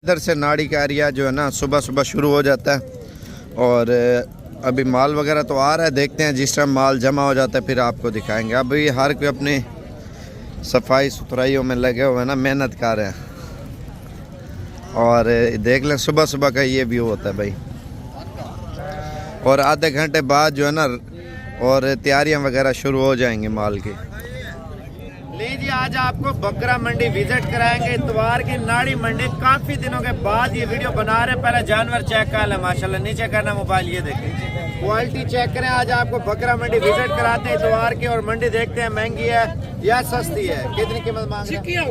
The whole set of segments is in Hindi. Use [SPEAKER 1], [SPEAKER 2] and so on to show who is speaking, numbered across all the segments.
[SPEAKER 1] इधर से नाड़ी का एरिया जो है ना सुबह सुबह शुरू हो जाता है और अभी माल वगैरह तो आ रहा है। देखते हैं जिस टाइम माल जमा हो जाता है फिर आपको दिखाएंगे। अभी हर कोई अपनी सफाई सुथराइयों में लगे हुए हैं ना, मेहनत कर रहे हैं। और देख लें सुबह सुबह का ये व्यू होता है भाई। और आधे घंटे बाद जो है ना और तैयारियां वगैरह शुरू हो जाएंगी माल की। लीजिए आज आपको बकरा मंडी विजिट कराएंगे, इतवार की नाड़ी मंडी। काफी दिनों के बाद ये वीडियो बना रहे हैं। पहले जानवर चेक कर लें, माशाल्लाह नीचे करना मोबाइल, ये देखें क्वालिटी चेक करें। आज आपको बकरा मंडी विजिट कराते हैं इतवार की। और मंडी देखते हैं महंगी है या सस्ती है। कितनी कीमत मांग रहे हैं?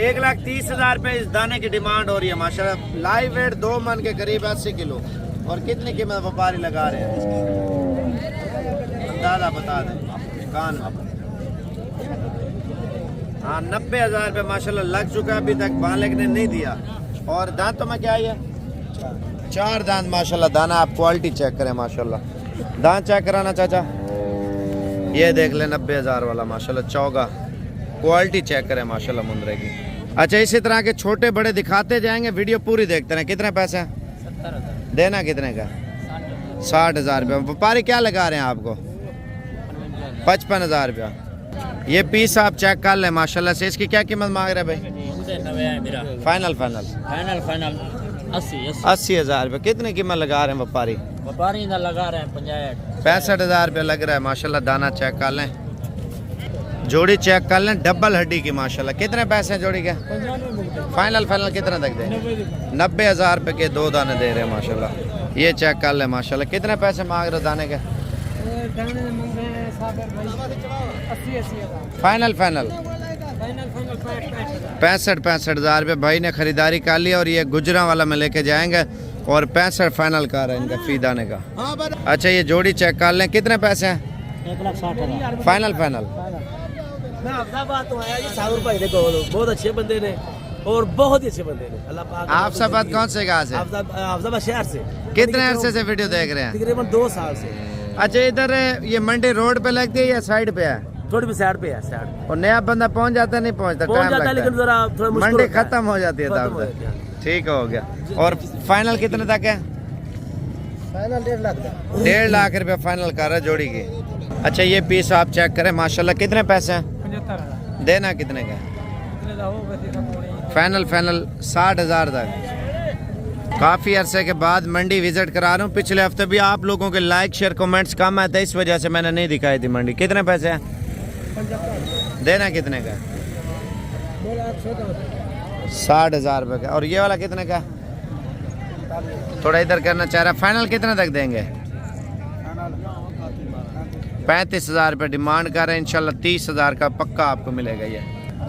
[SPEAKER 1] 1,30,000 रुपये इस दाने की डिमांड हो रही है माशाल्लाह। लाइव वेट 2 मन के करीब 80 किलो। और कितनी कीमत व्यापारी लगा रहे हैं? अंदाजा बता दें कान। हाँ 90,000 रुपये माशाल्लाह लग चुका है। अभी तक मालिक ने नहीं दिया। और दांतों में क्या है? 4 दांत माशाल्लाह। दाना आप क्वालिटी चेक करें माशाल्लाह। दांत चेक कराना चाचा, ये देख ले 90,000 वाला माशाल्लाह चौगा। क्वालिटी चेक करें माशाल्लाह मुंदरे की। अच्छा इसी तरह के छोटे बड़े दिखाते जाएंगे, वीडियो पूरी देखते रहें। कितने पैसे हैं?
[SPEAKER 2] 70,000।
[SPEAKER 1] देना कितने का? 60,000 रुपये। व्यापारी क्या लगा रहे हैं आपको? 55,000 रुपया। ये पीस आप चेक कर लें माशाल्लाह से। इसकी क्या कीमत मांग रहे हैं भाई? फाइनल 80,000 रुपये। कितने कीमत लगा रहे हैं व्यापारी?
[SPEAKER 2] लगा रहे हैं
[SPEAKER 1] 65,000 रुपये लग रहा है माशाल्लाह। दाना चेक कर लें, जोड़ी चेक कर लें, डबल हड्डी की माशाल्लाह। कितने पैसे हैं जोड़ी के? फाइनल कितना तक दे? 90,000 रुपये के 2 दाने दे रहे हैं माशाल्लाह। ये चेक कर लें माशाल्लाह। कितने पैसे मांग रहे दाने के? फाइनल 65,000 रुपये भाई ने खरीदारी कर ली। और ये गुजरा वाला में लेके जाएंगे। और 65 फाइनल का रहा है इनका फी दाने का। अच्छा ये जोड़ी चेक कर लें, कितने पैसे हैं?
[SPEAKER 2] 1,60,000।
[SPEAKER 1] फाइनल
[SPEAKER 2] मैं अफजाबाद तो आया जी, सागर भाई देखो बहुत अच्छे बंदे ने और बहुत ही अच्छे बंदे ने। अल्लाह पाक।
[SPEAKER 1] आप सब बात कौन से गाँव से?
[SPEAKER 2] अफजाबाद शहर से।
[SPEAKER 1] कितने अरसे से वीडियो देख रहे हैं?
[SPEAKER 2] तकरीबन 2 साल से।
[SPEAKER 1] अच्छा इधर ये मंडी रोड पे लगती है या साइड पे है?
[SPEAKER 2] थोड़ी भी साइड पे है, साइड।
[SPEAKER 1] और नया बंदा पहुंच जाता नहीं? पहुंचता
[SPEAKER 2] पहुंच जाता है लेकिन जरा थोड़ा मुश्किल
[SPEAKER 1] मंडी
[SPEAKER 2] होता है।
[SPEAKER 1] खत्म हो जाती है
[SPEAKER 2] खत्म
[SPEAKER 1] तब
[SPEAKER 2] हो जाती है।
[SPEAKER 1] तक। ठीक हो गया। और फाइनल कितने तक है?
[SPEAKER 2] फाइनल 1.5 लाख का।
[SPEAKER 1] 1.5 लाख रुपया फाइनल कर रहा है जोड़ी की। अच्छा ये पीस आप चेक करें माशाल्लाह। कितने पैसे हैं?
[SPEAKER 2] 75,000।
[SPEAKER 1] देना कितने का? फाइनल 60,000 तक। काफ़ी अरसे के बाद मंडी विजिट करा रहा हूँ। पिछले हफ्ते भी आप लोगों के लाइक शेयर कमेंट्स कम आए थे, इस वजह से मैंने नहीं दिखाई थी मंडी। कितने पैसे हैं?
[SPEAKER 2] 75,000।
[SPEAKER 1] देना कितने का? 60,000 रुपये का। और ये वाला कितने का? थोड़ा इधर करना चाह रहा है। फाइनल कितने तक देंगे? 35,000 रुपये डिमांड कर रहे हैं। इंशाल्लाह 30,000 का पक्का आपको मिलेगा ये।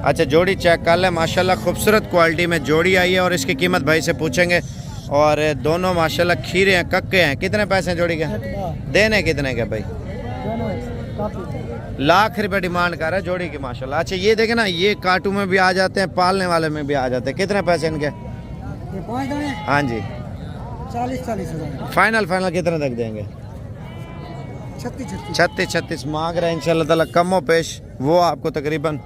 [SPEAKER 1] अच्छा जोड़ी चेक कर लें माशाल्लाह, खूबसूरत क्वालिटी में जोड़ी आई है। और इसकी कीमत भाई से पूछेंगे। और दोनों माशाल्लाह खीरे हैं, कक्के हैं। कितने पैसे हैं जोड़ी के? देने कितने के भाई? 1 लाख रुपये डिमांड कर रहा है जोड़ी की माशाल्लाह। अच्छा ये देखें ना, ये काटू में भी आ जाते हैं, पालने वाले में भी आ जाते हैं। कितने पैसे इनके? हाँ जी
[SPEAKER 2] 40,000।
[SPEAKER 1] फाइनल कितने तक देंगे? 36 मांग रहे हैं। इंशाल्लाह ताला कमो पेश वो आपको तकरीबन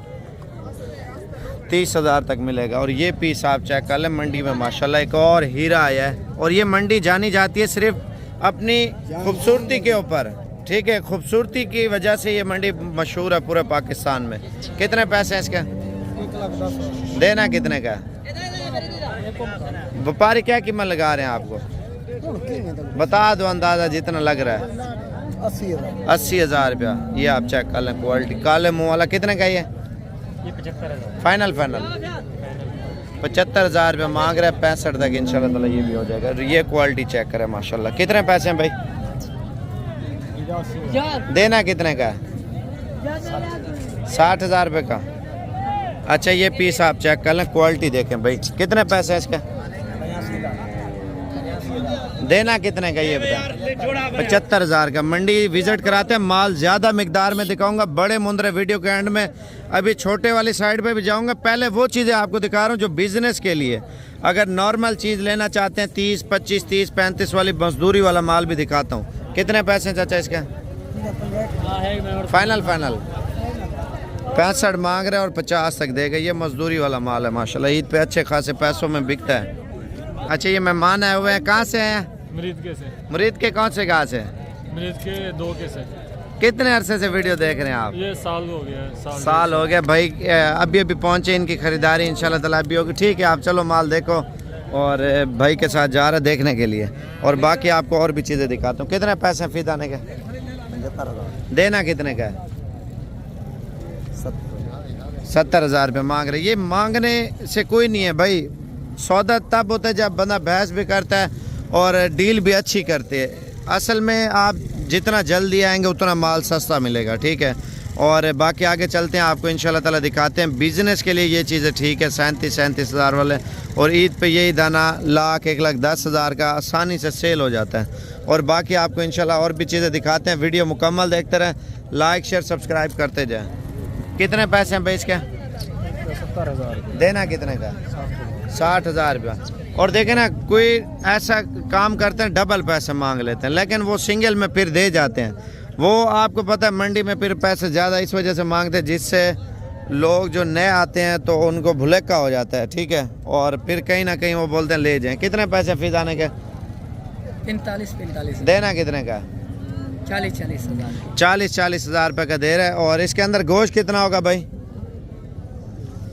[SPEAKER 1] 30,000 तक मिलेगा। और ये पीस आप चेक कर लें मंडी में माशाल्लाह एक और हीरा आया है। और ये मंडी जानी जाती है सिर्फ अपनी खूबसूरती के ऊपर, ठीक है? खूबसूरती की वजह से ये मंडी मशहूर है पूरे पाकिस्तान में। कितने पैसे हैं इसके?
[SPEAKER 2] 1,10,000।
[SPEAKER 1] देना कितने का? व्यापारी क्या कीमत लगा रहे हैं आपको? बता दो अंदाजा जितना लग रहा है। 80,000 रुपया। ये आप चेक कर लें क्वालिटी। काले मुँह वाला कितने का? ये
[SPEAKER 2] 75,000।
[SPEAKER 1] फाइनल 75,000 रुपये मांग रहा है। 65 तक इंशाल्लाह ताला ये भी हो जाएगा। ये क्वालिटी चेक करें माशाल्लाह। कितने पैसे हैं भाई? देना कितने का? 60,000 रुपये का। अच्छा ये पीस आप चेक कर लें, क्वालिटी देखें भाई। कितने पैसे हैं इसका? देना कितने का? ये बता। 75,000 का। मंडी विजिट कराते हैं, माल ज़्यादा मिकदार में दिखाऊंगा। बड़े मुंदरे वीडियो के एंड में अभी छोटे वाली साइड पे भी जाऊंगा। पहले वो चीज़ें आपको दिखा रहा हूँ जो बिजनेस के लिए। अगर नॉर्मल चीज़ लेना चाहते हैं 30, 25, 30, 35 वाली मजदूरी वाला माल भी दिखाता हूँ। कितने पैसे हैं चाचा इसके? फाइनल 65 मांग रहे हैं और 50 तक देगा। ये मजदूरी वाला माल है माशाल्लाह, ईद पे अच्छे खासे पैसों में बिकता है। अच्छा ये मेहमान आए हुए हैं, कहाँ से हैं?
[SPEAKER 3] मुरीद के से।
[SPEAKER 1] मुरीद के कौन से गाँव से?
[SPEAKER 3] मुरीद के 2 के से।
[SPEAKER 1] कितने अरसे से वीडियो देख रहे हैं आप?
[SPEAKER 3] ये साल हो गया।
[SPEAKER 1] साल हो गया भाई। अभी अभी पहुँचे, इनकी खरीदारी इंशाल्लाह ताला अभी होगी। ठीक है आप चलो माल देखो, और भाई के साथ जा रहे देखने के लिए, और बाकी आपको और भी चीज़ें दिखाता हूँ। कितने पैसे फी दाने के? देना कितने का है? 70,000 रुपये मांग रहे। ये मांगने से कोई नहीं है भाई, सौदा तब होता है जब बंदा बहस भी करता है और डील भी अच्छी करते है। असल में आप जितना जल्दी आएंगे उतना माल सस्ता मिलेगा, ठीक है। और बाकी आगे चलते हैं, आपको इंशाल्लाह ताला दिखाते हैं। बिज़नेस के लिए ये चीज़ें ठीक है, 37,000 वाले, और ईद पे यही दाना 1,10,000 का आसानी से सेल हो जाता है। और बाकी आपको इंशाल्लाह और भी चीज़ें दिखाते हैं। वीडियो मुकम्मल देखते रहें, लाइक शेयर सब्सक्राइब करते जाएँ। कितने पैसे हैं भाई इसके?
[SPEAKER 3] 70,000।
[SPEAKER 1] देना कितने का? 60,000 रुपया। और देखें ना, कोई ऐसा काम करते हैं डबल पैसे मांग लेते हैं, लेकिन वो सिंगल में फिर दे जाते हैं। वो आपको पता है मंडी में फिर पैसे ज़्यादा इस वजह से मांगते हैं, जिससे लोग जो नए आते हैं तो उनको भुलेक्का हो जाता है, ठीक है। और फिर कहीं ना कहीं वो बोलते हैं ले जाएं। कितने पैसे फीस आने के?
[SPEAKER 4] 45,000।
[SPEAKER 1] देना कितने का?
[SPEAKER 4] 40,000।
[SPEAKER 1] 40,000 रुपये का दे रहा है। और इसके अंदर गोश्त कितना होगा भाई?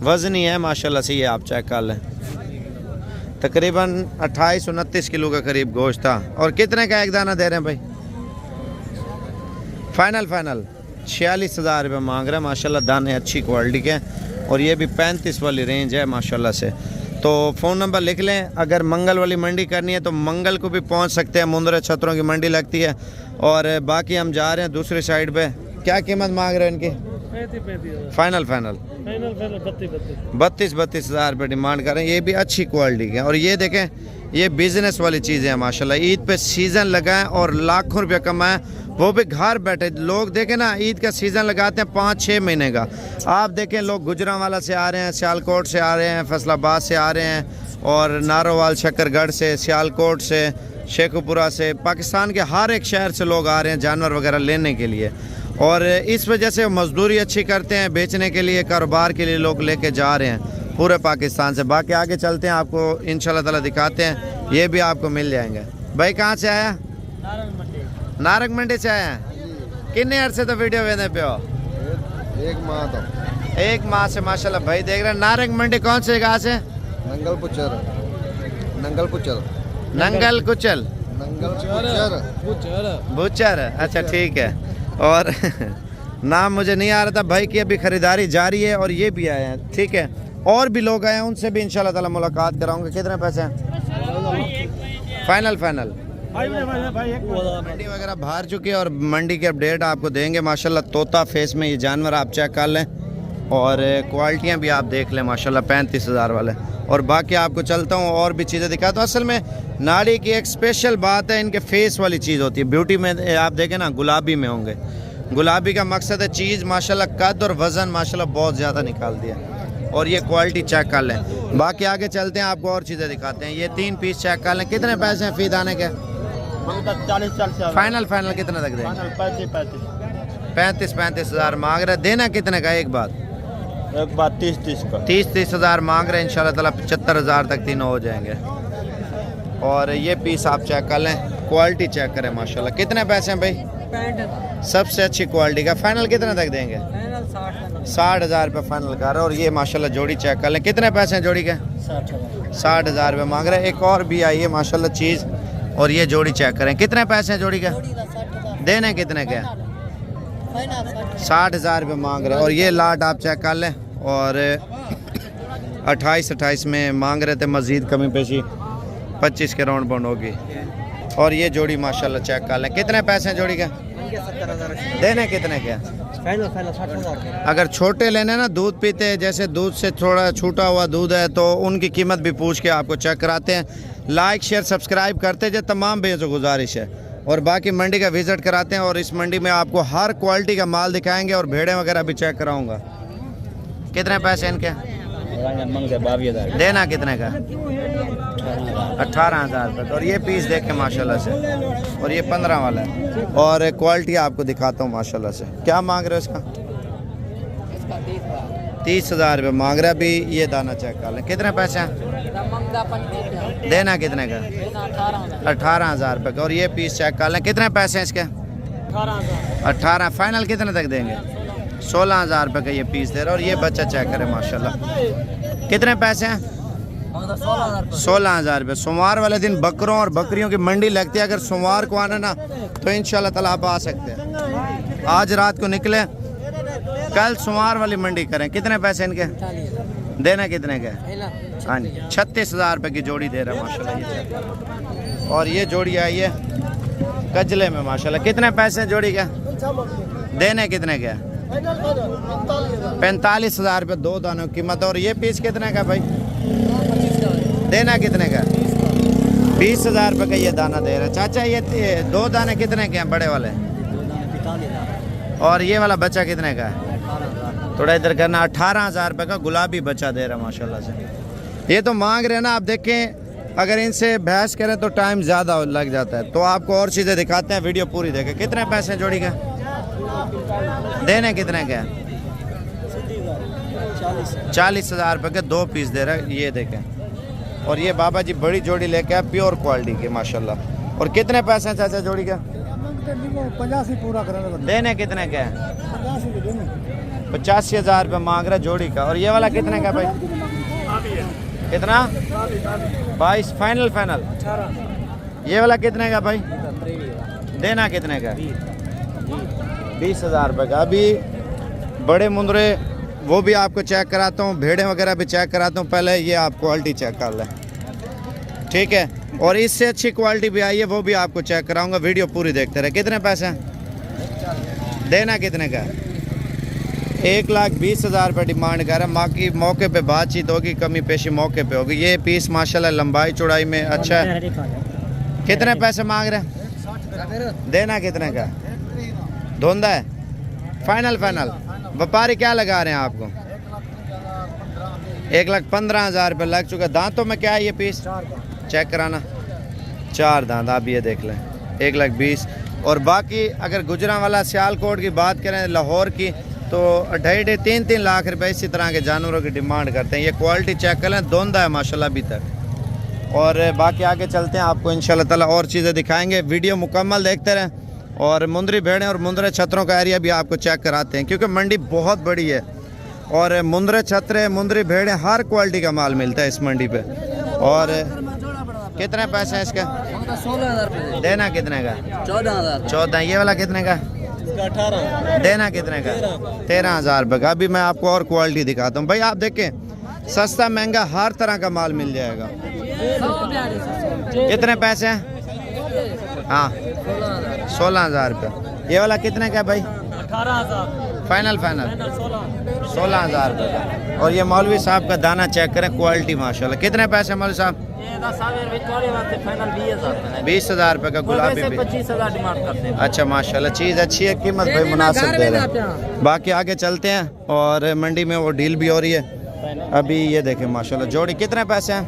[SPEAKER 1] वज़नी है माशाल्लाह से, ये आप चेक कर लें। तकरीबन 28-29 किलो का करीब गोश्त था। और कितने का एक दाना दे रहे हैं भाई? फाइनल 46,000 रुपये मांग रहे हैं माशाल्लाह। दाने अच्छी क्वालिटी के, और ये भी 35 वाली रेंज है माशाल्लाह से। तो फ़ोन नंबर लिख लें, अगर मंगल वाली मंडी करनी है तो मंगल को भी पहुंच सकते हैं। मुंद्रा छतरों की मंडी लगती है। और बाकी हम जा रहे हैं दूसरी साइड पे। क्या कीमत मांग रहे हैं इनकी?
[SPEAKER 3] 35,000।
[SPEAKER 1] फाइनल
[SPEAKER 3] 32,000।
[SPEAKER 1] 32,000 रुपये डिमांड कर रहे हैं। ये भी अच्छी क्वालिटी के, और ये देखें ये बिज़नेस वाली चीज़ें हैं माशाल्लाह। ईद पे सीज़न लगाएं और लाखों रुपये कमाएं, वो भी घर बैठे। लोग देखें ना, ईद का सीज़न लगाते हैं 5-6 महीने का। आप देखें लोग गुजरांवाला से आ रहे हैं, सियालकोट से आ रहे हैं, फैसलाबाद से आ रहे हैं, और नारोवाल शक्करगढ़ से, सियालकोट से, शेखुपुरा से, पाकिस्तान के हर एक शहर से लोग आ रहे हैं जानवर वगैरह लेने के लिए। और इस वजह से मजदूरी अच्छी करते हैं, बेचने के लिए, कारोबार के लिए लोग लेके जा रहे हैं पूरे पाकिस्तान से। बाकी आगे चलते हैं, आपको इंशाल्लाह ताला दिखाते हैं। ये भी आपको मिल जाएंगे। भाई कहाँ से आया? नारंग मंडी से आया हैं। कितने अरसे तो वीडियो वेने पे हो? एक माह से माशाल्लाह भाई देख रहे हैं। नारंग मंडी कौन से जगह से?
[SPEAKER 5] नंगल कुचल।
[SPEAKER 1] बुचर। अच्छा ठीक है। और नाम मुझे नहीं आ रहा था भाई की। अभी खरीदारी जारी है, और ये भी आए हैं, ठीक है। और भी लोग आए हैं, उनसे भी इंशाल्लाह ताला मुलाकात कराऊंगा। कितने पैसे हैं? फाइनल मंडी वगैरह बाहर चुकी है, और मंडी की अपडेट आपको देंगे माशाल्लाह। तोता फेस में ये जानवर आप चेक कर लें, और क्वालिटियाँ भी आप देख लें माशाल्लाह 35,000 वाले। और बाकी आपको चलता हूँ और भी चीज़ें दिखाता हूँ। असल में नाड़ी की एक स्पेशल बात है, इनके फेस वाली चीज़ होती है। ब्यूटी में आप देखें ना, गुलाबी में होंगे। गुलाबी का मकसद है चीज़ माशाल्लाह कद और वज़न माशाल्लाह बहुत ज़्यादा निकाल दिया। और ये क्वालिटी चेक कर लें। बाकी आगे चलते हैं, आपको और चीज़ें दिखाते हैं। ये 3 पीस चेक कर लें। कितने पैसे हैं फी दाने के?
[SPEAKER 5] 40,000।
[SPEAKER 1] फाइनल कितने तक देंगे? 35,000 मांग रहे। देना कितने का? एक बात
[SPEAKER 5] 30 का।
[SPEAKER 1] 30,000 मांग रहे हैं। इंशाल्लाह ताला 75,000 तक तीनों हो जाएंगे। और ये पीस आप चेक कर लें, क्वालिटी चेक करें माशाल्लाह। कितने पैसे हैं भाई? सबसे अच्छी क्वालिटी का। फाइनल कितने तक देंगे? 60,000 रुपये फाइनल कर रहे हैं। और ये माशाल्लाह जोड़ी चेक कर लें। कितने पैसे हैं जोड़ी के? 60,000 रुपये मांग रहे हैं। एक और भी आई है माशाल्लाह चीज़, और ये जोड़ी चेक करें। कितने पैसे हैं जोड़ी के? देने कितने के? 60,000 रुपये मांग रहे हैं। और ये लाट आप चेक कर लें। और 28 में मांग रहे थे, मज़ीद कमी पेशी 25 के राउंड बाउंड होगी। और ये जोड़ी माशाल्लाह चेक कर लें। कितने पैसे हैं जोड़ी के? देने कितने के? अगर छोटे लेने ना, दूध पीते हैं, जैसे दूध से थोड़ा छूटा हुआ दूध है, तो उनकी कीमत भी पूछ के आपको चेक कराते हैं। लाइक शेयर सब्सक्राइब करते जो तमाम भैया से गुजारिश है। और बाकी मंडी का विज़िट कराते हैं, और इस मंडी में आपको हर क्वालिटी का माल दिखाएंगे, और भेड़ें वगैरह भी चेक कराऊंगा। कितने पैसे इनके? देना कितने का? 18,000 रुपये। और ये पीस देखें माशाल्लाह से, और ये 15 वाला है। और क्वालिटी आपको दिखाता हूँ माशाल्लाह से। क्या मांग रहे हो इसका? 30,000 रुपये मांग रहा। अभी ये दाना चेक कर लें, कितने पैसे हैं? देना कितने का? 18,000 रुपये का। और ये पीस चेक कर लें, कितने पैसे हैं इसके? 18। फाइनल कितने तक देंगे? 16,000 रुपये का ये पीस दे रहा। और ये बच्चा चेक करे माशाल्लाह, कितने पैसे हैं? 16,000 रुपये। सोमवार वाले दिन बकरों और बकरियों की मंडी लगती है। अगर सोमवार को आना ना तो इंशाल्लाह ताला आप आ सकते हैं। आज रात को निकले, कल सोमवार वाली मंडी करें। कितने पैसे इनके? देना कितने के? हाँ जी, 36,000 रुपये की जोड़ी दे रहा है माशाल्लाह ये। और ये जोड़ी आई है कजले में माशाल्लाह। कितने पैसे जोड़ी के? देने कितने के? 45,000 रुपये 2 दानों की कीमत। और ये पीस कितने का भाई? देना कितने का? 20,000 रुपये का ये दाना दे रहा है। चाचा ये 2 दाने कितने के हैं बड़े वाले? और ये वाला बच्चा कितने का है? थोड़ा इधर करना। 18,000 रुपये का गुलाबी बच्चा दे रहा है माशाल्लाह से। ये तो मांग रहे हैं ना, आप देखें अगर इनसे बहस करें तो टाइम ज़्यादा लग जाता है। तो आपको और चीज़ें दिखाते हैं, वीडियो पूरी देखें। कितने पैसे जोड़ी का? देने कितने का? 40,000 रुपये के 2 पीस दे रहा है। ये देखें। और ये बाबा जी बड़ी जोड़ी लेके आए प्योर क्वालिटी के माशाल्लाह। और कितने पैसे हैं चाचा जोड़ी का?
[SPEAKER 3] 85 पूरा करा।
[SPEAKER 1] देने कितने का है? 85,000 रुपये मांग रहा जोड़ी का। और ये वाला कितने का भाई? कितना? 22। Final final. ये वाला कितने का भाई? देना कितने का? 20,000 रुपये का। अभी बड़े मुंदरे वो भी आपको चेक कराता हूँ, भेड़ें वगैरह भी चेक कराता हूँ। पहले ये आप क्वालिटी चेक कर लें, ठीक है? और इससे अच्छी क्वालिटी भी आई है, वो भी आपको चेक कराऊंगा। वीडियो पूरी देखते रहे। कितने पैसे हैं? देना कितने का? 1,20,000 रुपये डिमांड कर रहा है। माँ की मौके पे बातचीत होगी, कमी पेशी मौके पे होगी। ये पीस माशाल्लाह लंबाई चौड़ाई में अच्छा है। कितने पैसे मांग रहे हैं? देना कितने का? धोंदा है। Final final. व्यापारी क्या लगा रहे हैं आपको? 1,15,000 रुपये लग चुका। दांतों में क्या है ये पीस? चेक कराना। 4 दांत। आप ये देख लें, 1,20,000। और बाकी अगर गुजरांवाला सियालकोट की बात करें, लाहौर की, तो 2.5-3 लाख रुपए इसी तरह के जानवरों की डिमांड करते हैं। ये क्वालिटी चेक कर लें, धोंदा है माशाल्लाह अभी तक। और बाकी आगे चलते हैं, आपको इंशाल्लाह ताला और चीज़ें दिखाएंगे। वीडियो मुकम्मल देखते रहें। और मुंदरी भेड़ें और मुंदरे छतरों का एरिया भी आपको चेक कराते हैं, क्योंकि मंडी बहुत बड़ी है। और मुंदरे छतरे, मुंदरी भेड़ें, हर क्वालिटी का माल मिलता है इस मंडी पे। और कितने पैसे हैं इसके?
[SPEAKER 4] 16,000 रुपये।
[SPEAKER 1] देना कितने का?
[SPEAKER 4] 14,000।
[SPEAKER 1] 14। ये वाला कितने का?
[SPEAKER 5] 18।
[SPEAKER 1] देना कितने का? 13,000 रुपये का। अभी मैं आपको और क्वालिटी दिखाता हूँ भाई। आप देखें, सस्ता महंगा हर तरह का माल मिल जाएगा। कितने पैसे हैं? हाँ, 16,000 रुपये। ये वाला कितने का भाई?
[SPEAKER 3] 18,000।
[SPEAKER 1] फाइनल फाइनल 16,000 रुपये का। और ये मौलवी साहब का दाना चेक करें, क्वालिटी माशाल्लाह। कितने पैसे मौलवी साहब? 20,000 रुपये का गुलाबी भी।
[SPEAKER 4] 25,000 डिमांड करते हैं।
[SPEAKER 1] अच्छा माशाल्लाह, चीज़ अच्छी है, कीमत भाई मुनासिब दे रहे हैं। बाकी आगे चलते हैं। और मंडी में वो डील भी हो रही है अभी। ये देखें माशाल्लाह जोड़ी। कितने पैसे हैं?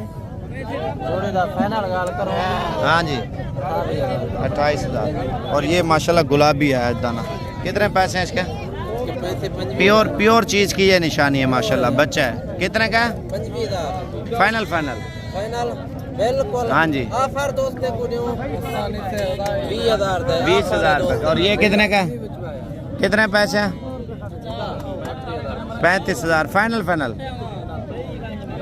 [SPEAKER 1] हाँ जी, 28,000। और ये माशाल्लाह गुलाबी है दाना। कितने पैसे हैं इसके? प्योर चीज़ की ये निशानी है माशाल्लाह। बच्चा है। कितने का है? Final final. हाँ जी, 20,000 रुपये। और ये कितने का? कितने पैसे हैं? 35,000। फाइनल फाइनल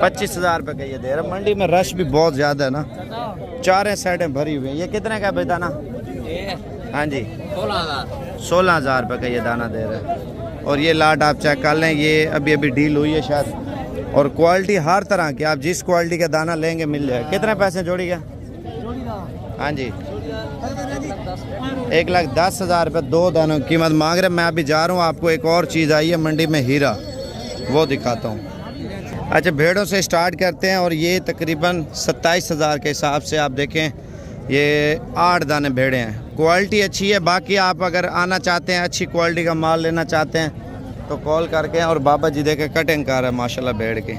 [SPEAKER 1] 25,000 रुपये का ये दे रहा। मंडी में रश भी बहुत ज़्यादा है ना, चारों साइडें भरी हुई हैं। ये कितने का भाई दाना? हाँ जी, 16,000 रुपये का ये दाना दे रहा है। और ये लाट आप चेक कर लें, ये अभी अभी डील हुई है शायद। और क्वालिटी हर तरह की, आप जिस क्वालिटी का दाना लेंगे मिल जाएगा। कितने पैसे जोड़ी का? हाँ जी, 1,10,000 रुपये 2 दानों की कीमत मांग रहे। मैं अभी जा रहा हूँ, आपको एक और चीज़ आई है मंडी में, हीरा, वो दिखाता हूँ। अच्छा, भेड़ों से स्टार्ट करते हैं। और ये तकरीबन 27,000 के हिसाब से आप देखें, ये 8 दाने भेड़े हैं। क्वालिटी अच्छी है। बाकी आप अगर आना चाहते हैं, अच्छी क्वालिटी का माल लेना चाहते हैं, तो कॉल करके। और बाबा जी देखे कटिंग कर रहे हैं माशाल्लाह, भेड़ की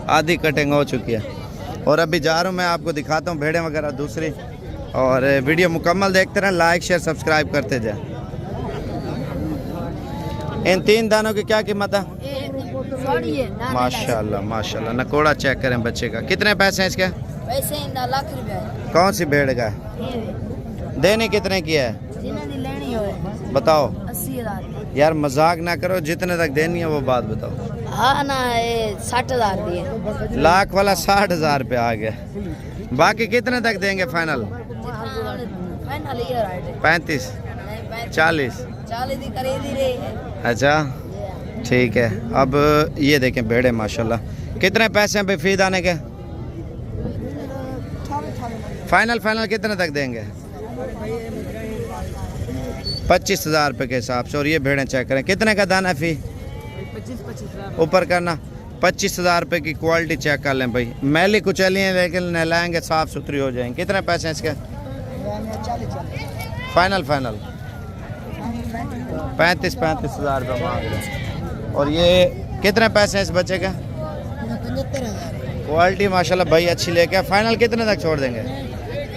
[SPEAKER 1] आधी कटिंग हो चुकी है। और अभी जा रहा हूँ मैं, आपको दिखाता हूँ भेड़ें वगैरह दूसरी। और वीडियो मुकम्मल देखते रहें, लाइक शेयर सब्सक्राइब करते जाएं। इन 3 दानों की क्या कीमत है?
[SPEAKER 6] थोड़ी है ना
[SPEAKER 1] माशाल्लाह माशाल्लाह। नकोड़ा चेक करें बच्चे का, कितने पैसे हैं इसके?
[SPEAKER 6] वैसे ही 9 लाख रुपया है
[SPEAKER 1] कौन सी भेड़ का है?
[SPEAKER 6] ये
[SPEAKER 1] देने कितने की है
[SPEAKER 6] जिन्हें दी लेनी हो
[SPEAKER 1] बताओ
[SPEAKER 6] 80,000
[SPEAKER 1] यार, मजाक ना करो, जितने तक देनी है वो बात बताओ।
[SPEAKER 6] हाँ ना ये 60,000 दिए
[SPEAKER 1] लाख वाला 60,000 पे आ गया। बाकी कितने तक देंगे फाइनल?
[SPEAKER 6] फाइनल ये राइट है
[SPEAKER 1] 35
[SPEAKER 6] नहीं
[SPEAKER 1] 40?
[SPEAKER 6] 40 दी करे दी रे
[SPEAKER 1] अच्छा ठीक है। अब ये देखें भेड़े माशाल्लाह, कितने पैसे हैं भाई फीड आने के? फाइनल फाइनल कितने तक देंगे? 25,000 रुपये के हिसाब से। और ये भेड़ें चेक करें, कितने का दाना फी?
[SPEAKER 2] 25
[SPEAKER 1] ऊपर करना। 25,000 रुपये की क्वालिटी चेक कर लें भाई। मैली कुचली हैं लेकिन नहलाएंगे साफ़ सुथरी हो जाएंगे। कितने पैसे हैं इसके? फाइनल फाइनल 35,000 रुपये मांग रहे हैं। और ये कितने पैसे हैं इस बच्चे का?
[SPEAKER 6] 75,000
[SPEAKER 1] क्वालिटी माशाल्लाह भाई अच्छी लेके। फाइनल कितने तक छोड़ देंगे?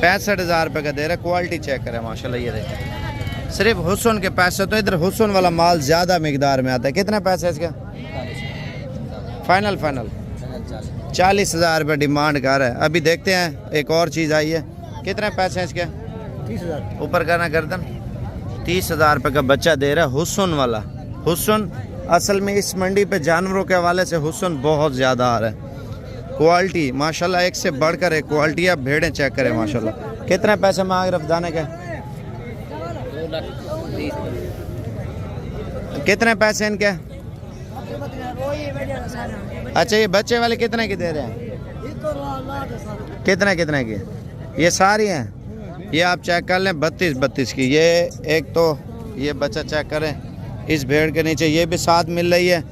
[SPEAKER 1] 65,000 रुपये का दे रहा है। क्वालिटी चेक करें माशाल्लाह, ये देखें। सिर्फ हुस्न के पैसे, तो इधर हुस्न वाला माल ज़्यादा मिकदार में आता है। कितने पैसे है इसका? फाइनल फाइनल 40,000 रुपये डिमांड कर रहा है। अभी देखते हैं, एक और चीज़ आई है। कितने पैसे हैं इसके?
[SPEAKER 2] 30,000
[SPEAKER 1] ऊपर करना गर्दन। 30,000 रुपये का बच्चा दे रहा है, हुस्न वाला। हुस्न असल में इस मंडी पे जानवरों के हवाले से हुस्न बहुत ज़्यादा आ रहा है। क्वालिटी माशाल्लाह एक से बढ़कर एक क्वालिटी। आप भेड़ें चेक करें माशाल्लाह। कितने पैसे मांग रहे दाने के? कितने पैसे इनके? अच्छा ये बच्चे वाले कितने की दे रहे हैं? कितने कितने की? ये सारी हैं, ये आप चेक कर लें 32 की। ये एक तो ये बच्चा चेक करें, इस भेड़ के नीचे ये भी साथ मिल रही है,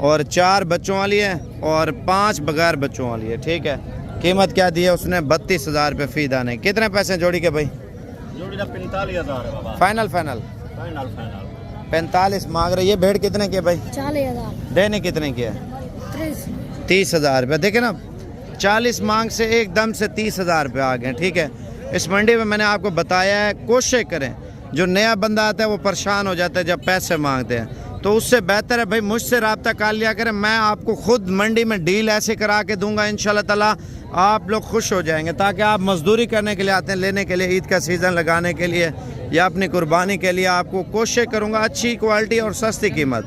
[SPEAKER 1] और 4 बच्चों वाली है और 5 बगैर बच्चों वाली है। ठीक है, कीमत क्या दी है उसने? 32,000 रुपये फी दाने। कितने पैसे जोड़ी के भाई?
[SPEAKER 5] जोड़ी का 45,000 है बाबा।
[SPEAKER 1] फाइनल फाइनल
[SPEAKER 5] फाइनल फाइनल
[SPEAKER 1] 45 मांग रहे। ये भेड़ कितने की है भाई?
[SPEAKER 6] 40,000
[SPEAKER 1] देने कितने की है? 30,000 रुपये। देखे ना, 40 मांग से एकदम से 30,000 रुपये आ गए। ठीक है, इस मंडी में मैंने आपको बताया है, कोशिश करें। जो नया बंदा आता है वो परेशान हो जाता है जब पैसे मांगते हैं, तो उससे बेहतर है भाई मुझसे रब्ता कर लिया करें। मैं आपको खुद मंडी में डील ऐसे करा के दूंगा, इंशाल्लाह ताला आप लोग खुश हो जाएंगे। ताकि आप मजदूरी करने के लिए आते हैं, लेने के लिए, ईद का सीज़न लगाने के लिए या अपनी कुर्बानी के लिए, आपको कोशिश करूँगा अच्छी क्वालिटी और सस्ती कीमत।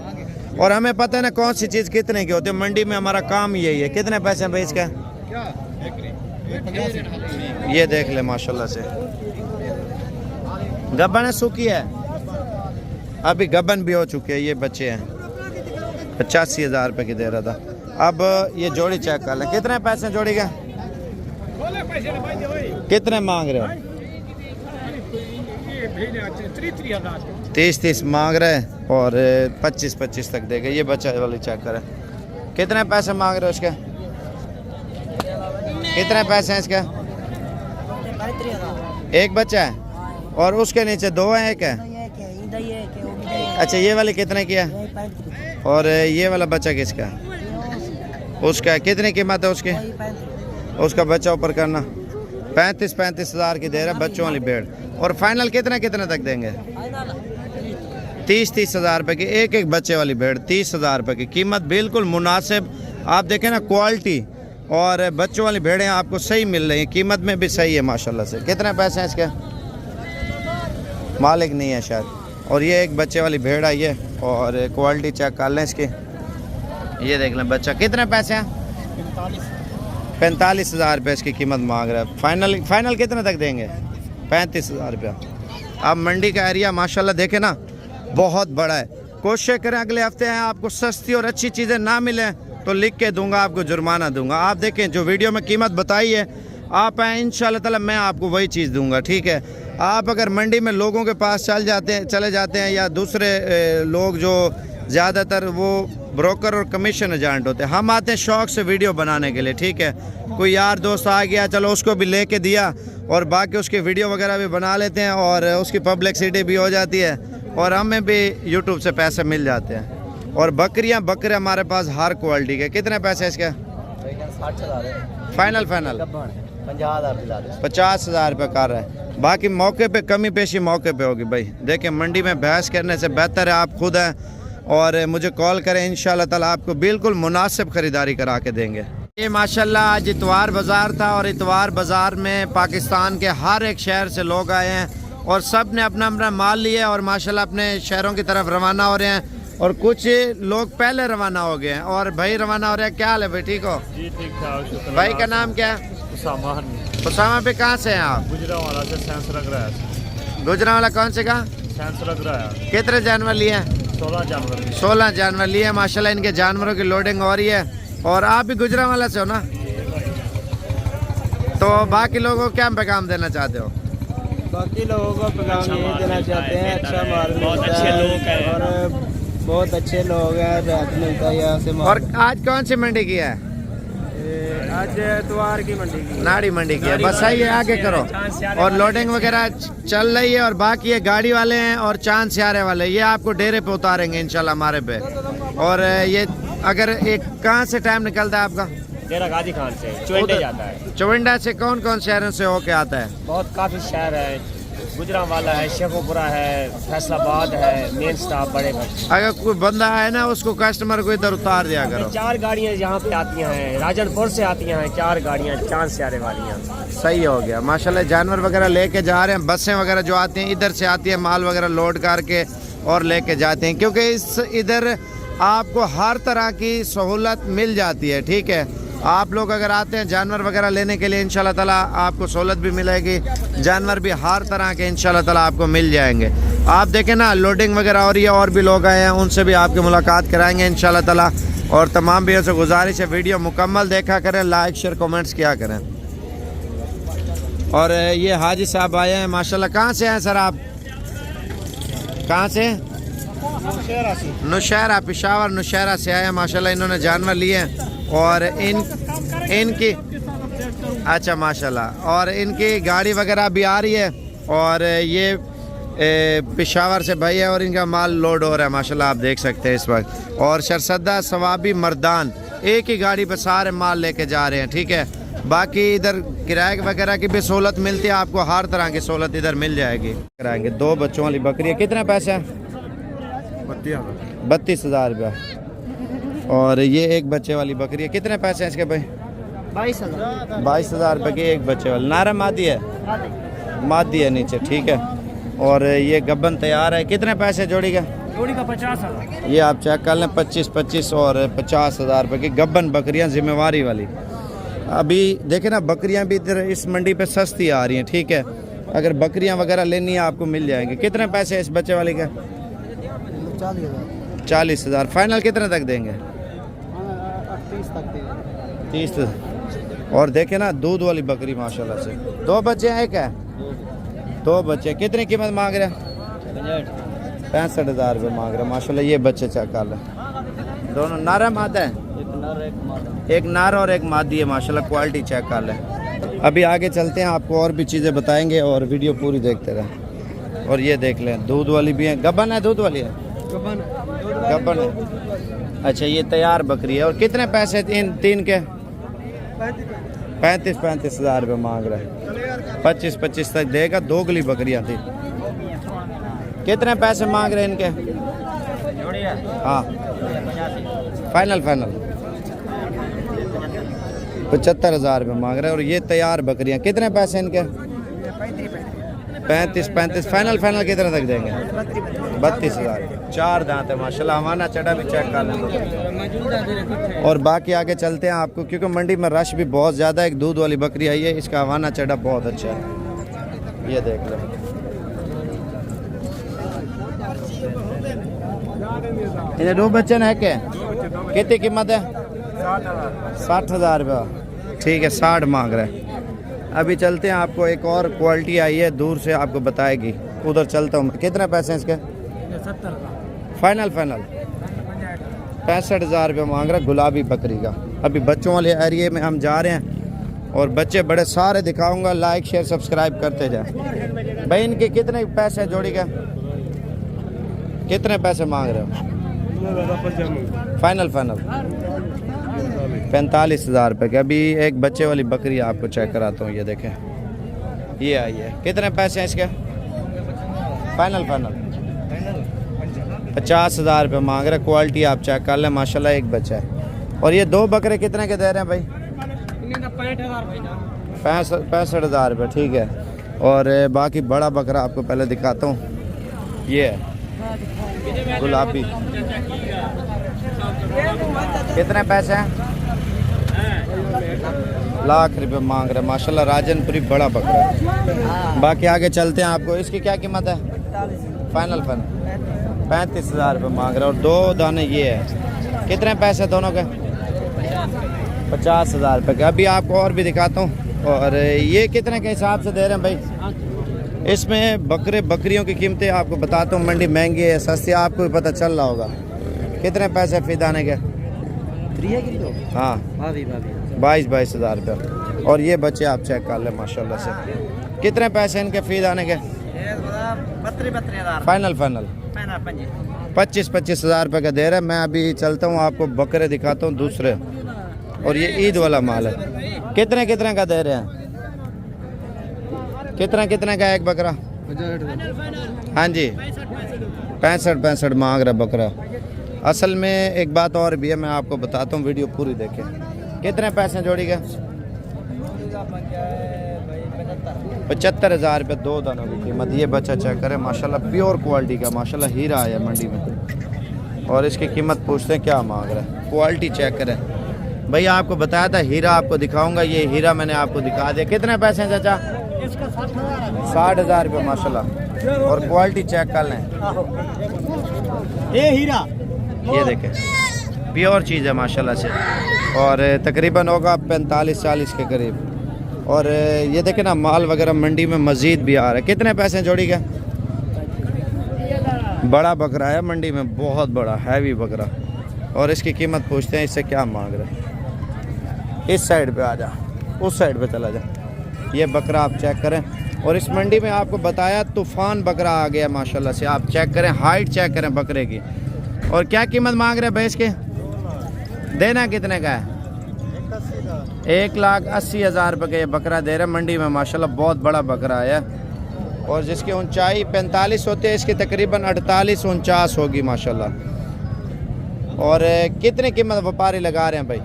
[SPEAKER 1] और हमें पता है ना कौन सी चीज़ कितने की होती है। मंडी में हमारा काम यही है। कितने पैसे हैं भाई इसका? ये देख ले माशाल्लाह से। गब्बन है, सूखी है, अभी गबन भी हो चुके हैं। ये बच्चे हैं, 85,000 रुपये की दे रहा था। अब ये जोड़ी चेक कर लें, कितने पैसे जोड़ी का? कितने मांग रहे हो? 30 मांग रहे हैं और 25 तक देगा। ये बच्चा वाली चेक करें, कितने पैसे मांग रहे हो इसके? कितने पैसे हैं इसके? एक बच्चा है और उसके नीचे 2 हैं, एक है। अच्छा ये वाली कितने की है? और ये वाला बच्चा किसका है? उसका कितनी कीमत है उसकी? उसका बच्चा ऊपर करना। 35,000 की दे रहा है बच्चों वाली भेड़। और फाइनल कितने तक देंगे? 30,000 रुपये की एक बच्चे वाली भेड़। 30,000 रुपये की कीमत, बिल्कुल मुनासिब। आप देखें ना क्वालिटी, और बच्चों वाली भेड़ें आपको सही मिल रही हैं, कीमत में भी सही है माशाल्लाह से। कितने पैसे हैं इसके? मालिक नहीं है शायद। और ये एक बच्चे वाली भेड़ आई है, और क्वालिटी चेक कर लें इसकी। ये देख लें बच्चा। कितने पैसे हैं? 45,000 रुपये इसकी कीमत मांग रहा है। फाइनल कितने तक देंगे? 35,000 रुपया। अब मंडी का एरिया माशाल्लाह देखें ना बहुत बड़ा है। कोशिश करें अगले हफ्ते हैं आपको सस्ती और अच्छी चीज़ें ना मिलें तो लिख के दूंगा, आपको जुर्माना दूंगा। आप देखें जो वीडियो में कीमत बताई है, आप आए इंशाल्लाह ताला मैं आपको वही चीज़ दूंगा। ठीक है, आप अगर मंडी में लोगों के पास चले जाते हैं, या दूसरे लोग जो ज़्यादातर वो ब्रोकर और कमीशन एजेंट होते हैं, हम आते हैं शौक़ से वीडियो बनाने के लिए। ठीक है, कोई यार दोस्त आ गया, चलो उसको भी लेके दिया, और बाकी उसकी वीडियो वगैरह भी बना लेते हैं, और उसकी पब्लिसिटी भी हो जाती है, और हमें भी यूट्यूब से पैसे मिल जाते हैं। और बकरे हमारे पास हर क्वालिटी के। कितने पैसे इसके?
[SPEAKER 2] 60,000
[SPEAKER 1] फाइनल 50,000 रुपये कर रहे हैं। बाकी मौके पे कमी पेशी मौके पे होगी भाई। देखें मंडी में बहस करने से बेहतर है आप खुद हैं और मुझे कॉल करें, इंशाल्लाह ताला आपको बिल्कुल मुनासिब ख़रीदारी करा के देंगे। ये माशाल्लाह आज इतवार बाज़ार था और इतवार बाज़ार में पाकिस्तान के हर एक शहर से लोग आए हैं और सब ने अपना अपना माल लिया और माशाल्लाह अपने शहरों की तरफ रवाना हो रहे हैं और कुछ लोग पहले रवाना हो गए हैं। और भाई रवाना हो रहे हैं, क्या हाल है भाई, ठीक हो?
[SPEAKER 5] जी ठीक ठाक।
[SPEAKER 1] भाई का नाम क्या है? उसामा पे कहाँ से हैं आप?
[SPEAKER 5] गुजरावाला से सेंस लग रहा है।
[SPEAKER 1] गुजरावाला कौन से का?
[SPEAKER 5] सेंस लग रहा है।
[SPEAKER 1] कितने जानवर लिए हैं?
[SPEAKER 5] 16 जानवर।
[SPEAKER 1] 16 जानवर लिए माशाल्लाह। इनके जानवरों की लोडिंग हो रही है और आप भी गुजरावाला से हो ना, तो बाकी लोगों को क्या पैगाम देना चाहते हो?
[SPEAKER 2] बाकी लोगों को पैगाम ये देना चाहते हैं, अच्छा माल
[SPEAKER 5] बहुत
[SPEAKER 2] मिलता
[SPEAKER 5] अच्छे
[SPEAKER 2] है
[SPEAKER 5] लोग हैं।
[SPEAKER 2] और बहुत अच्छे लोग हैं, रात मिलता है यहाँ से माल।
[SPEAKER 1] और आज कौन सी मंडी की है?
[SPEAKER 2] आज इतवार की मंडी की
[SPEAKER 1] नाड़ी मंडी की है। बस सही है, आगे करो। और लोडिंग वगैरह चल रही है और बाकी ये गाड़ी वाले हैं और चांद सियारे वाले, ये आपको डेरे पे उतारेंगे इंशाल्लाह हमारे पे। और ये अगर एक कहाँ से टाइम निकलता है आपका?
[SPEAKER 5] डेरा गाजी खान से चुवेंडे जाता है।
[SPEAKER 1] चुविंडा से कौन कौन शहरों से होके आता है?
[SPEAKER 5] बहुत काफ़ी शहर है, गुजरावाला है, शेखोपुरा है, फैसलाबाद है, मेन स्टॉप बड़े घर।
[SPEAKER 1] अगर कोई बंदा है ना, उसको कस्टमर को इधर उतार दिया करो।
[SPEAKER 5] 4 गाड़ियाँ यहाँ पे आती हैं, राजनपुर से आती हैं 4 गाड़ियाँ, चांद सियारे वाली।
[SPEAKER 1] सही हो गया माशाल्लाह। जानवर वगैरह लेके जा रहे हैं, बसें वगैरह जो आती हैं इधर से आती है, माल वगैरह लोड करके और लेके जाते हैं, क्योंकि इस इधर आपको हर तरह की सहूलत मिल जाती है। ठीक है, आप लोग अगर आते हैं जानवर वगैरह लेने के लिए इंशाल्लाह ताला आपको सहूलत भी मिलेगी, जानवर भी हर तरह के इंशाल्लाह ताला आपको मिल जाएंगे। आप देखें ना, लोडिंग वगैरह हो रही है और भी लोग आए हैं, उनसे भी आपकी मुलाकात कराएंगे इंशाल्लाह ताला। और तमाम भैया से गुजारिश है वीडियो मुकम्मल देखा करें, लाइक शेयर कमेंट्स किया करें। और ये हाजी साहब आए हैं माशाल्लाह। कहाँ से हैं सर आप? कहाँ से? नौशहरा, पेशावर नौशहरा से आए हैं माशाल्लाह। इन्होंने जानवर लिए हैं और इनकी अच्छा माशाल्लाह, और इनकी गाड़ी वगैरह भी आ रही है और ये पेशावर से भाई है और इनका माल लोड हो रहा है माशाल्लाह, आप देख सकते हैं इस वक्त। और शरसदा सवाबी मर्दान एक ही गाड़ी पर सारे माल लेके जा रहे हैं। ठीक है, बाकी इधर किराए वगैरह की भी सहूलत मिलती है, आपको हर तरह की सहूलत इधर मिल जाएगी। कराएंगे 2 बच्चों वाली बकरी, कितने पैसे हैं? 32,000 रुपया। और ये एक बच्चे वाली बकरी है, कितने पैसे हैं इसके भाई? 22,000 रुपये की एक बच्चे वाली। नारा मादी है? मादी है नीचे, ठीक है। और ये गब्बन तैयार है, कितने पैसे जोड़ी का?
[SPEAKER 2] जोड़ी का 50,000।
[SPEAKER 1] ये आप चेक कर लें, 25 और 50,000 रुपये की गब्बन बकरियां जिम्मेवारी वाली। अभी देखें ना, बकरियां भी इधर इस मंडी पे सस्ती आ रही हैं। ठीक है, अगर बकरियां वगैरह लेनी है आपको मिल जाएंगे। कितने पैसे है इस बच्चे वाली का? 40,000। फाइनल कितने तक देंगे? 30। और देखे ना, दूध वाली बकरी माशाल्लाह से। 2 बच्चे हैं, एक है? 2 बच्चे। कितनी कीमत मांग रहे हैं? 65,000 रुपये मांग रहे हैं माशाल्लाह। ये बच्चे चेक कर लें, दोनों नारा मादा है? एक नार और एक मादी है माशाल्लाह। क्वालिटी चेक कर लें। अभी आगे चलते हैं, आपको और भी चीज़ें बताएंगे और वीडियो पूरी देखते रहें। और ये देख लें, दूध वाली भी है। गब्बन है? दूध वाली है? गब्बन है। अच्छा, ये तैयार बकरी है। और कितने पैसे इन 3 के? 35,000 रुपये मांग रहा है। 25 तक देगा। दोगली बकरियाँ थी। कितने पैसे मांग रहे हैं इनके? हाँ, फाइनल 75,000 रुपये मांग रहे हैं। और ये तैयार बकरियाँ, कितने पैसे इनके? 35 फाइनल कितने तक देंगे? 32,000। 4 दांत है माशाल्लाह। हमारा चढ़ा भी चेक कर लें। और बाकी आगे चलते हैं आपको, क्योंकि मंडी में रश भी बहुत ज़्यादा है। एक दूध वाली बकरी आई है, इसका हवाना चढ़ा बहुत अच्छा है, ये देख लें। इन्हें 2 बच्चे हैं क्या? कितनी कीमत है? 60,000 रुपया। ठीक है, 60 मांग रहे हैं। अभी चलते हैं, आपको एक और क्वालिटी आई है, दूर से आपको बताएगी। उधर चलता हूँ। कितने पैसे हैं इसके?
[SPEAKER 2] 70
[SPEAKER 1] फाइनल 65,000 रुपये मांग रहा है गुलाबी बकरी का। अभी बच्चों वाले एरिए में हम जा रहे हैं और बच्चे बड़े सारे दिखाऊंगा। लाइक शेयर सब्सक्राइब करते जाए। भाई इनके कितने पैसे जोड़ी का? कितने पैसे मांग रहे हो? फाइनल 45,000 रुपये की। अभी एक बच्चे वाली बकरी आपको चेक कराता हूँ, ये देखें, ये आई है। कितने पैसे हैं इसके? फाइनल 50,000 रुपये मांग रहे। क्वालिटी आप चेक कर लें माशाल्लाह, एक बच्चा है। और ये दो बकरे कितने के दे रहे हैं भाई? 65,000 रुपये, ठीक है। और बाकी बड़ा बकरा आपको पहले दिखाता हूँ, ये है गुलाबी। कितने पैसे हैं? लाख रुपये मांग रहे माशाल्लाह, राजनपुरी बड़ा बकरा है। बाकी आगे चलते हैं, आपको इसकी क्या कीमत है? फाइनल 35,000 रुपये मांग रहे हैं। और दो दाने ये है, कितने पैसे दोनों के? 50,000 रुपये के। अभी आपको और भी दिखाता हूँ। और ये कितने के हिसाब से दे रहे हैं भाई? इसमें बकरियों की कीमतें आपको बताता हूँ, मंडी महंगी है सस्ती, आपको भी पता चल रहा होगा। कितने पैसे फी दाने के? हाँ 22,000 रुपये। और ये बच्चे आप चेक कर लें माशाल्लाह से। कितने पैसे इनके फी दाने के? 32,000 फाइनल 25,000 रुपये का दे रहे हैं। मैं अभी चलता हूँ, आपको बकरे दिखाता हूँ दूसरे। और ये ईद वाला माल है। कितने का दे रहे हैं? कितने का एक बकरा? हाँ जी 65 मांग रहा बकरा। असल में एक बात और भी है, मैं आपको बताता हूँ, वीडियो पूरी देखें। कितने पैसे जोड़ी के? 75,000 रुपये दो दानों की कीमत। ये बच्चा चेक करें माशाल्लाह, प्योर क्वालिटी का माशाल्लाह, हीरा आया मंडी में। और इसकी कीमत पूछते हैं क्या मांग रहा है, क्वालिटी चेक करें। भैया आपको बताया था हीरा आपको दिखाऊंगा, ये हीरा मैंने आपको दिखा दिया। कितने पैसे हैं चाचा? 60,000 रुपये माशाल्लाह। और क्वालिटी चेक कर लें,
[SPEAKER 2] ये हीरा
[SPEAKER 1] ये देखें प्योर चीज़ है माशाल्लाह से। और तकरीबन होगा 45-40 के करीब। और ये देखें ना, माल वगैरह मंडी में मज़ीद भी आ रहा है। कितने पैसे जोड़ी के? बड़ा बकरा है मंडी में, बहुत बड़ा हैवी बकरा। और इसकी कीमत पूछते हैं, इससे क्या मांग रहे हैं। इस साइड पे आ जा, उस साइड पे चला जा। ये बकरा आप चेक करें। और इस मंडी में आपको बताया तूफ़ान बकरा आ गया माशाल्लाह से। आप चेक करें, हाइट चेक करें बकरे की। और क्या कीमत मांग रहे हैं भैंस के? देना कितने का है? 1,80,000 रुपये का ये बकरा दे रहे हैं मंडी में माशाल्लाह, बहुत बड़ा बकरा है। और जिसकी ऊंचाई 45 होती है, इसकी तकरीबन 48-49 होगी माशाल्लाह। और कितने कीमत व्यापारी लगा रहे हैं भाई?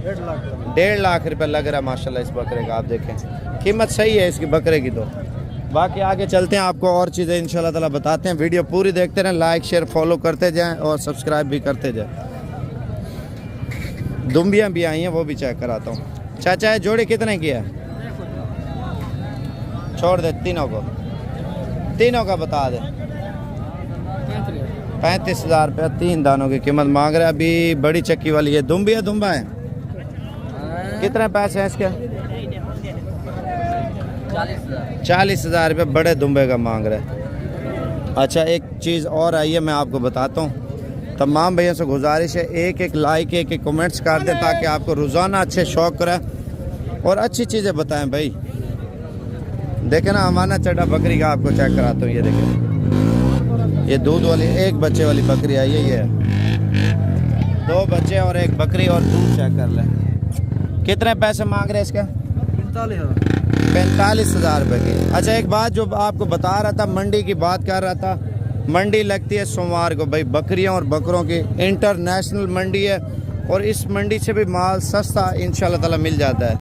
[SPEAKER 1] 1.5 लाख रुपये लग रहा है माशाल्लाह इस बकरे का। आप देखें कीमत सही है इसकी बकरे की। तो बाकी आगे चलते हैं, आपको और चीज़ें इंशाल्लाह ताला बताते हैं। वीडियो पूरी देखते रहें, लाइक शेयर फॉलो करते जाएं और सब्सक्राइब भी करते जाएं। दुम्बियाँ भी आई हैं, वो भी चेक कराता हूँ। चाचा ये जोड़ी कितने की है? छोड़ दे, तीनों का बता दे। 35,000 रुपये 3 दानों की कीमत मांग रहे हैं। अभी बड़ी चक्की वाली है, दुम्बा है। कितने पैसे हैं इसके? 40,000 रुपये बड़े दुम्बे का मांग रहे हैं। अच्छा एक चीज़ और आई है, मैं आपको बताता हूँ। तमाम भैया से गुजारिश है, एक लाइक एक कमेंट्स कर दें, ताकि आपको रोज़ाना अच्छे शौक़ करें और अच्छी चीज़ें बताएं भाई। देखें ना, हमारा चड्डा बकरी का आपको चेक कराता हूँ। ये देखें, ये दूध वाली एक बच्चे वाली बकरी आई है। ये 2 बच्चे और एक बकरी, और दूध चेक कर लें। कितने पैसे मांग रहे हैं इसके? 45,000 रुपये की। अच्छा एक बात जो आपको बता रहा था, मंडी की बात कर रहा था। मंडी लगती है सोमवार को भाई, बकरियों और बकरों की इंटरनेशनल मंडी है। और इस मंडी से भी माल सस्ता इंशाल्लाह ताला मिल जाता है।